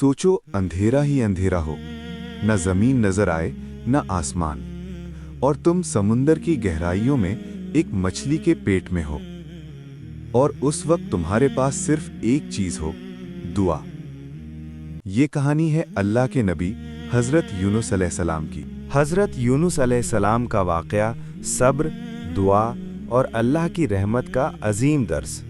सोचो अंधेरा ही अंधेरा हो, न जमीन नजर आए न आसमान, और तुम समुंदर की गहराइयों में एक मछली के पेट में हो, और उस वक्त तुम्हारे पास सिर्फ एक चीज हो, दुआ। ये कहानी है अल्लाह के नबी हजरत यूनुस अलैहिस्सलाम की। हजरत यूनुस अलैहिस्सलाम का वाक़या सब्र, दुआ और अल्लाह की रहमत का अजीम दर्स।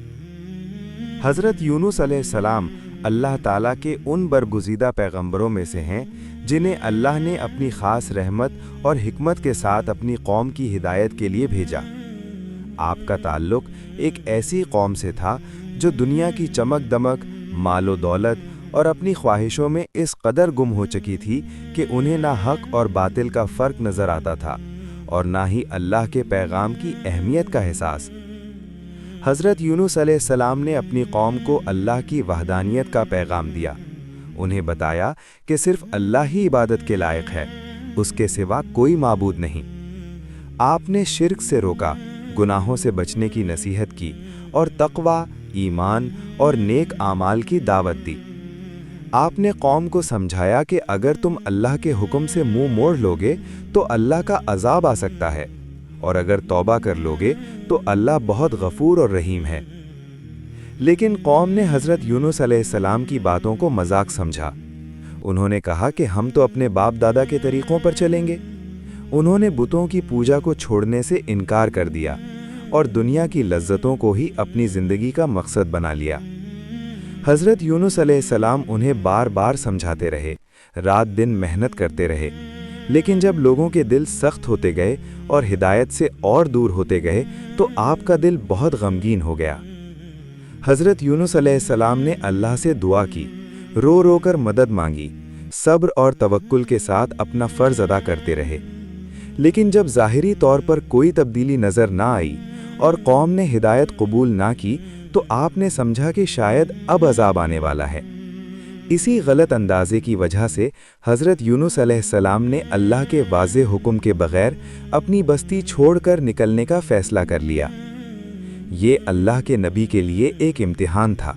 हजरत यूनुस अलैहिस्सलाम अल्लाह ताला के उन बरगुज़ीदा पैगंबरों में से हैं जिन्हें अल्लाह ने अपनी ख़ास रहमत और हिकमत के साथ अपनी कौम की हिदायत के लिए भेजा। आपका ताल्लुक़ एक ऐसी कौम से था जो दुनिया की चमक दमक, मालो दौलत और अपनी ख्वाहिशों में इस कदर गुम हो चुकी थी कि उन्हें ना हक़ और बातिल का फ़र्क नज़र आता था और ना ही अल्लाह के पैगाम की अहमियत का एहसास। हज़रत यूनुस अलैहिस्सलाम ने अपनी कौम को अल्लाह की वहदानियत का पैगाम दिया। उन्हें बताया कि सिर्फ अल्लाह ही इबादत के लायक है, उसके सिवा कोई माबूद नहीं। आपने शिर्क से रोका, गुनाहों से बचने की नसीहत की और तक़वा, ईमान और नेक आमाल की दावत दी। आपने कौम को समझाया कि अगर तुम अल्लाह के हुक्म से मुंह मोड़ लोगे तो अल्लाह का अज़ाब आ सकता है, और अगर तौबा कर लोगे तो अल्लाह बहुत गफूर और रहीम है। लेकिन कौम ने हज़रत यूनुस अलैहिस्सलाम की बातों को मजाक समझा। उन्होंने कहा कि हम तो अपने बाप दादा के तरीक़ों पर चलेंगे। उन्होंने बुतों की पूजा को छोड़ने से इनकार कर दिया और दुनिया की लज्जतों को ही अपनी ज़िंदगी का मकसद बना लिया। हज़रत यूनुस अलैहिस्सलाम उन्हें बार बार समझाते रहे, रात दिन मेहनत करते रहे, लेकिन जब लोगों के दिल सख्त होते गए और हिदायत से और दूर होते गए तो आपका दिल बहुत गमगीन हो गया। हज़रत यूनुस अलैहिस्सलाम ने अल्लाह से दुआ की, रो रो कर मदद मांगी, सब्र और तवक्कुल के साथ अपना फ़र्ज़ अदा करते रहे। लेकिन जब ज़ाहिरी तौर पर कोई तब्दीली नज़र ना आई और कौम ने हिदायत कबूल ना की तो आपने समझा कि शायद अब अज़ाब आने वाला है। इसी गलत अंदाजे की वजह से हज़रत यूनुस अलैहिस्सलाम ने अल्लाह के वाज़े हुक्म के बग़ैर अपनी बस्ती छोड़कर निकलने का फ़ैसला कर लिया। ये अल्लाह के नबी के लिए एक इम्तिहान था।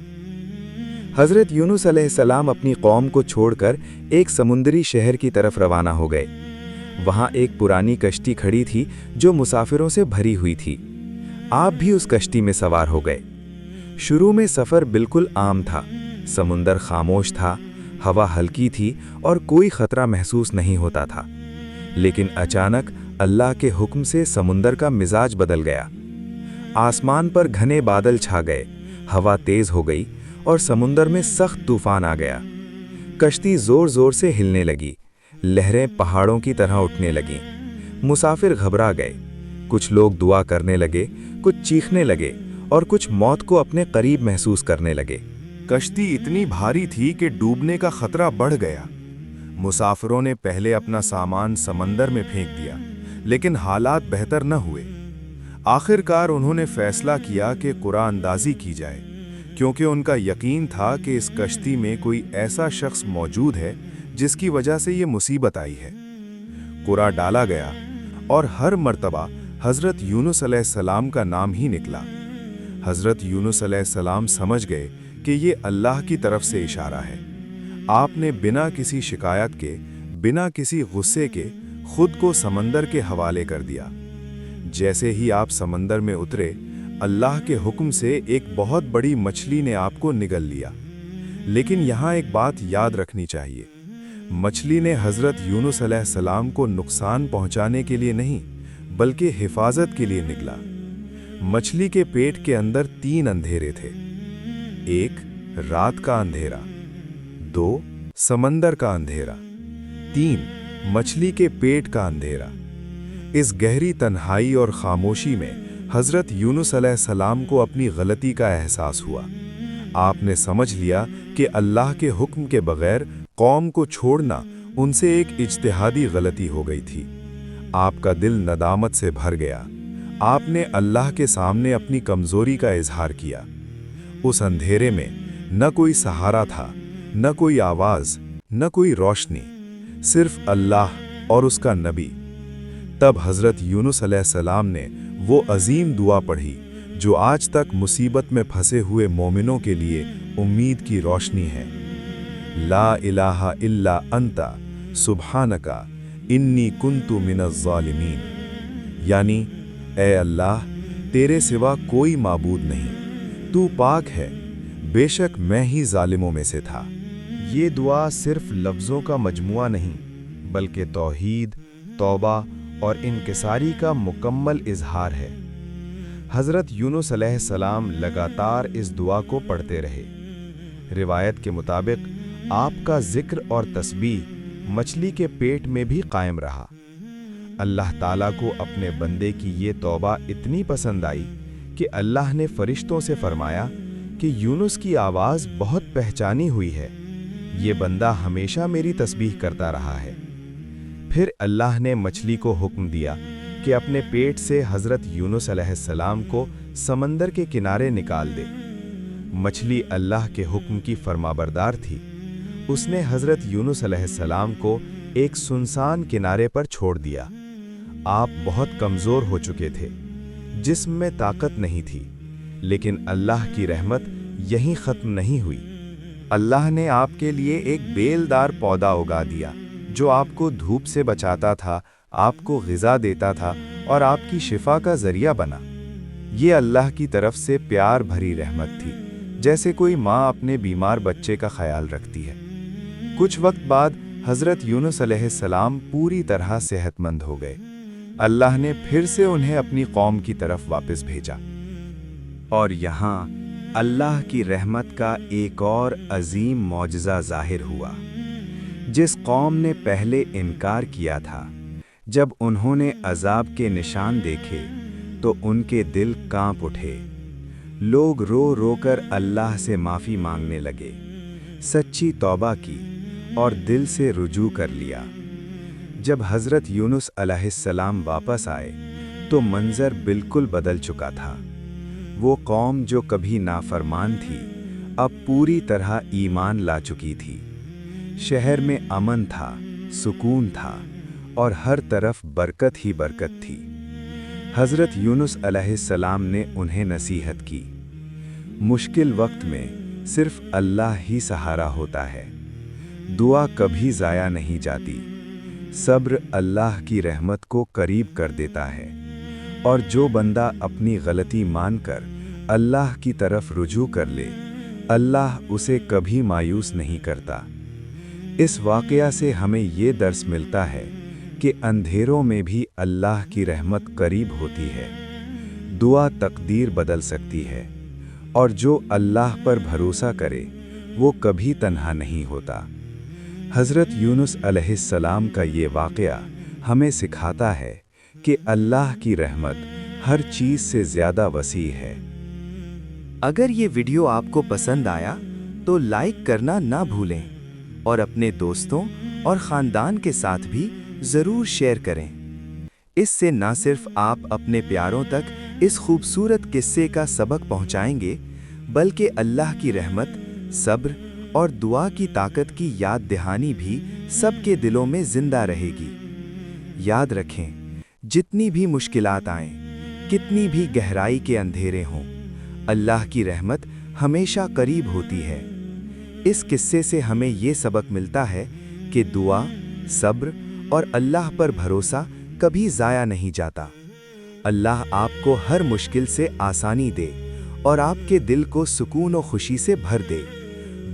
हज़रत यूनुस अलैहिस्सलाम अपनी कौम को छोड़कर एक समुंदरी शहर की तरफ रवाना हो गए। वहाँ एक पुरानी कश्ती खड़ी थी जो मुसाफिरों से भरी हुई थी। आप भी उस कश्ती में सवार हो गए। शुरू में सफ़र बिल्कुल आम था। समुंदर खामोश था, हवा हल्की थी और कोई ख़तरा महसूस नहीं होता था। लेकिन अचानक अल्लाह के हुक्म से समुंदर का मिजाज बदल गया। आसमान पर घने बादल छा गए, हवा तेज़ हो गई और समुंदर में सख्त तूफान आ गया। कश्ती ज़ोर ज़ोर से हिलने लगी, लहरें पहाड़ों की तरह उठने लगीं। मुसाफिर घबरा गए, कुछ लोग दुआ करने लगे, कुछ चीखने लगे और कुछ मौत को अपने करीब महसूस करने लगे। कश्ती इतनी भारी थी कि डूबने का खतरा बढ़ गया। मुसाफिरों ने पहले अपना सामान समंदर में फेंक दिया, लेकिन हालात बेहतर न हुए। आखिरकार उन्होंने फैसला किया कि कुरान अंदाज़ी की जाए, क्योंकि उनका यकीन था कि इस कश्ती में कोई ऐसा शख्स मौजूद है जिसकी वजह से ये मुसीबत आई है। कुरा डाला गया और हर मर्तबा हज़रत यूनुस अलैहिस्सलाम का नाम ही निकला। हज़रत यूनुस अलैहिस्सलाम समझ गए कि ये अल्लाह की तरफ से इशारा है। आपने बिना किसी शिकायत के, बिना किसी गुस्से के खुद को समंदर के हवाले कर दिया। जैसे ही आप समंदर में उतरे, अल्लाह के हुक्म से एक बहुत बड़ी मछली ने आपको निगल लिया। लेकिन यहाँ एक बात याद रखनी चाहिए, मछली ने हज़रत यूनुस अलैहिस्सलाम को नुकसान पहुँचाने के लिए नहीं, बल्कि हिफाजत के लिए निकला। मछली के पेट के अंदर 3 अंधेरे थे। 1 रात का अंधेरा, 2 समंदर का अंधेरा, 3 मछली के पेट का अंधेरा। इस गहरी तन्हाई और खामोशी में हज़रत यूनुस अलैहिस्सलाम को अपनी गलती का एहसास हुआ। आपने समझ लिया कि अल्लाह के हुक्म के बगैर कौम को छोड़ना उनसे एक इज्तिहादी गलती हो गई थी। आपका दिल नदामत से भर गया। आपने अल्लाह के सामने अपनी कमज़ोरी का इजहार किया। उस अंधेरे में न कोई सहारा था, न कोई आवाज़, न कोई रोशनी, सिर्फ अल्लाह और उसका नबी। तब हज़रत यूनुस अलैहिस्सलाम ने वो अजीम दुआ पढ़ी जो आज तक मुसीबत में फंसे हुए मोमिनों के लिए उम्मीद की रोशनी है। ला इलाहा इल्ला अंता सुब्हानका इन्नी कुन्तु मिनज़ ज़ालिमीन, यानी ए अल्लाह, तेरे सिवा कोई माबूद नहीं, तू पाक है, बेशक मैं ही जालिमों में से था। ये दुआ सिर्फ लफ्ज़ों का मजमुआ नहीं, बल्कि तौहीद, तौबा और इनकिसारी का मुकम्मल इजहार है। हज़रत यूनुस अलैहिस्सलाम लगातार इस दुआ को पढ़ते रहे। रिवायत के मुताबिक आपका जिक्र और तस्बीह मछली के पेट में भी कायम रहा। अल्लाह ताला को अपने बंदे की ये तौबा इतनी पसंद आई कि अल्लाह ने फरिश्तों से फरमाया कि यूनुस की आवाज़ बहुत पहचानी हुई है, ये बंदा हमेशा मेरी तस्बीह करता रहा है। फिर अल्लाह ने मछली को हुक्म दिया कि अपने पेट से हज़रत यूनुस अलैहिस्सलाम को समंदर के किनारे निकाल दे। मछली अल्लाह के हुक्म की फरमाबरदार थी। उसने हज़रत यूनुस अलैहिस्सलाम को एक सुनसान किनारे पर छोड़ दिया। आप बहुत कमज़ोर हो चुके थे, जिस्म में ताकत नहीं थी, लेकिन अल्लाह की रहमत यहीं ख़त्म नहीं हुई। अल्लाह ने आपके लिए एक बेलदार पौधा उगा दिया, जो आपको धूप से बचाता था, आपको ग़िज़ा देता था और आपकी शिफा का ज़रिया बना। ये अल्लाह की तरफ से प्यार भरी रहमत थी, जैसे कोई माँ अपने बीमार बच्चे का ख्याल रखती है। कुछ वक्त बाद हज़रत यूनुस अलैहिस्सलाम पूरी तरह सेहतमंद हो गए। अल्लाह ने फिर से उन्हें अपनी कौम की तरफ वापस भेजा। और यहाँ अल्लाह की रहमत का एक और अजीम मौजज़ा ज़ाहिर हुआ। जिस कौम ने पहले इनकार किया था, जब उन्होंने अज़ाब के निशान देखे तो उनके दिल कांप उठे। लोग रो रो कर अल्लाह से माफ़ी मांगने लगे, सच्ची तौबा की और दिल से रुजू कर लिया। जब हज़रत यूनुस अलैहिस्सलाम वापस आए तो मंज़र बिल्कुल बदल चुका था। वो कौम जो कभी नाफरमान थी, अब पूरी तरह ईमान ला चुकी थी। शहर में अमन था, सुकून था और हर तरफ बरकत ही बरकत थी। हज़रत यूनुस अलैहिस्सलाम ने उन्हें नसीहत की, मुश्किल वक्त में सिर्फ अल्लाह ही सहारा होता है, दुआ कभी ज़ाया नहीं जाती, सब्र अल्लाह की रहमत को करीब कर देता है, और जो बंदा अपनी गलती मानकर अल्लाह की तरफ रुजू कर ले, अल्लाह उसे कभी मायूस नहीं करता। इस वाक़या से हमें ये दर्स मिलता है कि अंधेरों में भी अल्लाह की रहमत करीब होती है। दुआ तकदीर बदल सकती है, और जो अल्लाह पर भरोसा करे वो कभी तन्हा नहीं होता। हज़रत यूनुस अलैहिस्सलाम का ये वाक़या हमें सिखाता है कि अल्लाह की रहमत हर चीज़ से ज़्यादा वसी है। अगर ये वीडियो आपको पसंद आया तो लाइक करना ना भूलें और अपने दोस्तों और ख़ानदान के साथ भी ज़रूर शेयर करें। इससे ना सिर्फ आप अपने प्यारों तक इस खूबसूरत किस्से का सबक पहुंचाएंगे, बल्कि अल्लाह की रहमत, सब्र और दुआ की ताकत की याद दहानी भी सबके दिलों में जिंदा रहेगी। याद रखें, जितनी भी मुश्किलात आएं, कितनी भी गहराई के अंधेरे हों, अल्लाह की रहमत हमेशा करीब होती है। इस किस्से से हमें ये सबक मिलता है कि दुआ, सब्र और अल्लाह पर भरोसा कभी ज़ाया नहीं जाता। अल्लाह आपको हर मुश्किल से आसानी दे और आपके दिल को सुकून और खुशी से भर दे।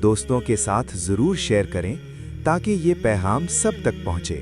दोस्तों के साथ ज़रूर शेयर करें ताकि ये पैगाम सब तक पहुँचे।